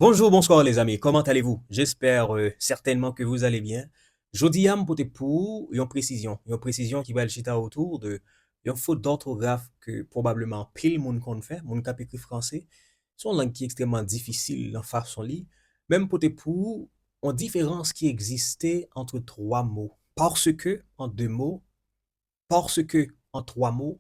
Bonjour, bonsoir les amis, comment allez-vous? J'espère certainement que vous allez bien. Jodi am pote pour une précision qui va le chita autour de une faute d'orthographe que probablement pile moun kon fait, moun kap écrit français, son langue qui est extrêmement difficile en façon li, même pote pour une différence qui existait entre trois mots. Parce que en deux mots, parce que en trois mots,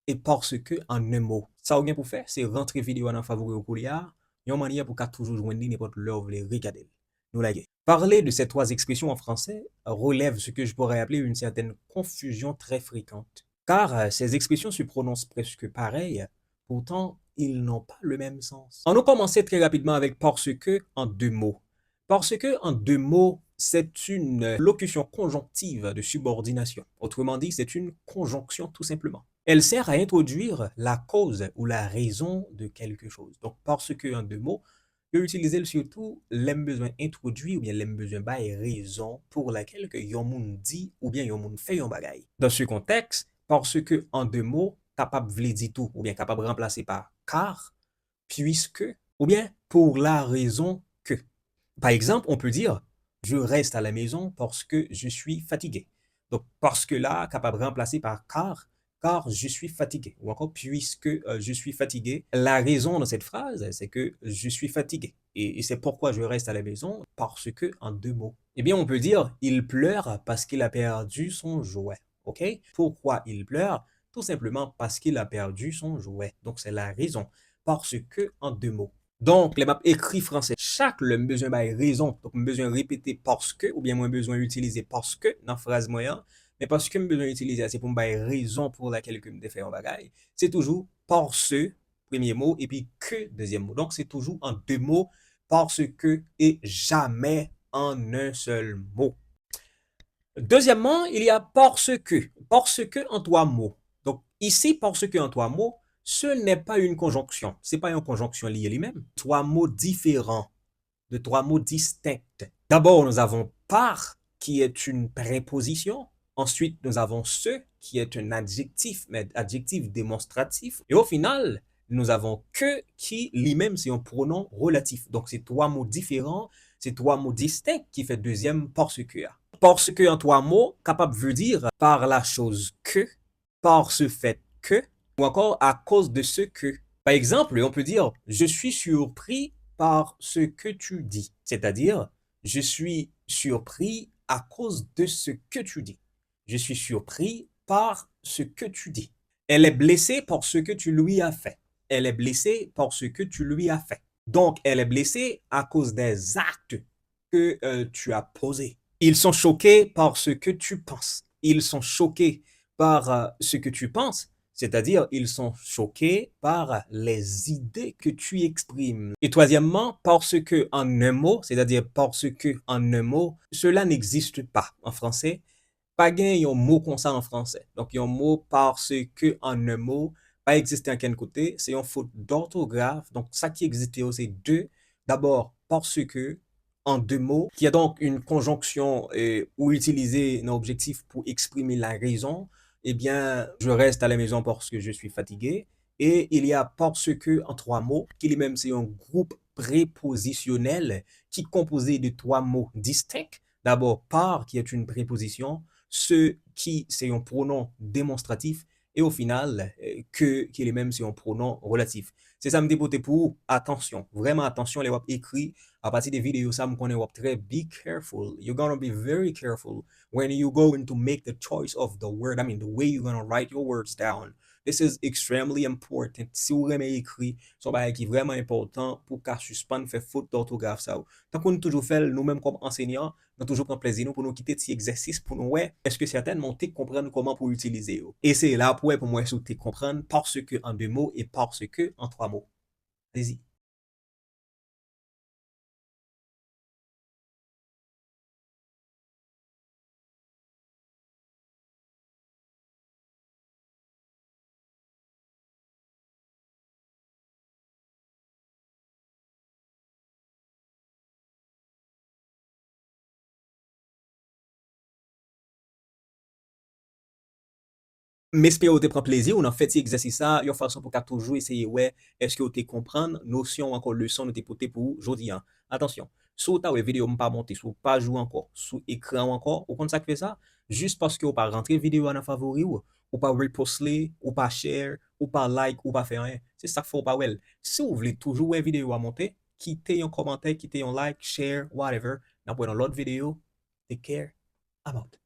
et parce que en un mot. Ça ou bien pour faire, c'est rentrer vidéo dans favori au couliard, une manière pour qu'à toujours joindre n'importe l'heure vous les regarder. Nous la Parler de ces trois expressions en français relève ce que je pourrais appeler une certaine confusion très fréquente. Car ces expressions se prononcent presque pareil, pourtant ils n'ont pas le même sens. On va commencer très rapidement avec parce que en deux mots. Parce que en deux mots, c'est une locution conjonctive de subordination. Autrement dit, c'est une conjonction tout simplement. Elle sert à introduire la cause ou la raison de quelque chose. Donc, parce que en deux mots, je vais utiliser surtout l'aime besoin introduit ou bien l'aime besoin bail raison pour laquelle que yon moun dit ou bien yon moun fait yon bagay. Dans ce contexte, parce que en deux mots, capable vle dit tout ou bien capable remplacer par car, puisque ou bien pour la raison que. Par exemple, on peut dire je reste à la maison parce que je suis fatigué. Donc, parce que là, capable de remplacer par car je suis fatigué. Ou encore, puisque je suis fatigué. La raison de cette phrase, c'est que je suis fatigué. Et c'est pourquoi je reste à la maison, parce que, en deux mots. Eh bien, on peut dire, il pleure parce qu'il a perdu son jouet. OK? Pourquoi il pleure? Tout simplement parce qu'il a perdu son jouet. Donc, c'est la raison. Parce que, en deux mots. Donc, les maps écrits français, chaque le besoin by raison. Donc, besoin répéter parce que, ou bien moins besoin utiliser parce que dans la phrase moyen, mais parce que besoin utiliser, c'est pour me raison pour laquelle que me faire un bagage. C'est toujours parce premier mot et puis que deuxième mot. Donc, c'est toujours en deux mots, parce que et jamais en un seul mot. Deuxièmement, il y a parce que. Parce que en trois mots. Donc, ici, parce que en trois mots, ce n'est pas une conjonction. Ce n'est pas une conjonction liée lui-même. Trois mots différents, de trois mots distincts. D'abord, nous avons par, qui est une préposition. Ensuite, nous avons ce, qui est un adjectif, mais adjectif démonstratif. Et au final, nous avons que, qui lui-même, c'est un pronom relatif. Donc, c'est trois mots différents, c'est trois mots distincts qui fait deuxième parce que. Parce que en trois mots, capable veut dire par la chose que, par ce fait que, ou encore à cause de ce que. Par exemple, on peut dire je suis surpris par ce que tu dis, c'est-à-dire je suis surpris à cause de ce que tu dis. Je suis surpris par ce que tu dis. Elle est blessée par ce que tu lui as fait. Elle est blessée par ce que tu lui as fait. Donc, elle est blessée à cause des actes que tu as posés. Ils sont choqués par ce que tu penses. Ils sont choqués par ce que tu penses, c'est-à-dire ils sont choqués par les idées que tu exprimes. Et troisièmement, parce que en un mot, c'est-à-dire parce que en un mot, cela n'existe pas en français. Pas gain un mot comme ça en français. Donc, un mot parce que en un mot, pas existé en quel côté, c'est une faute d'orthographe. Donc, ça qui existe, c'est deux. D'abord, parce que en deux mots, qui a donc une conjonction ou utiliser un objectif pour exprimer la raison, eh bien, je reste à la maison parce que je suis fatigué. Et il y a parce que en trois mots, qui lui-même c'est un groupe prépositionnel qui est composé de trois mots distincts. D'abord, par, qui est une préposition, ce qui c'est un pronom démonstratif, et au final, qui est lui-même c'est un pronom relatif. C'est ça me dépoter pour attention, vraiment attention, les wap écrits à partir des vidéos, ça me connaît wap très be careful. You're gonna be very careful when you going to make the choice of the word. I mean, the way you're gonna write your words down. This is extremely important. Si vous aimez écrit, c'est un qui est vraiment important pour qu'à suspendre faire faute d'orthographe ça. Tant qu'on toujours fait nous-mêmes comme enseignants, nous toujours prendre plaisir nous pour nous quitter ces exercices pour nous ouais, est-ce que certainement tu comprendre comment pour utiliser. Et c'est là pour moi sous comprendre parce que en deux mots et parce que en trois mots. Allez-y. M'espère ou te prend plaisir ou nan fait ti exercice ça, yon façon pour qu'a toujours essayer ouais, est-ce que ou te comprendre notion encore leçon nous te porter pour jodi an. Attention, si ou ta ouais vidéo pas monter, si ou pas jouer encore, sous écran encore, ou kon ça fait ça, juste parce que ou pas rentrer vidéo dans favori ou pas reposter, ou pas share, ou pas like, ou pas faire rien. C'est ça qu'il faut pas well. Si vous voulez toujours une vidéo à monter, quittez un commentaire, quittez un like, share, whatever. Dans l'autre vidéo, take care. I'm out.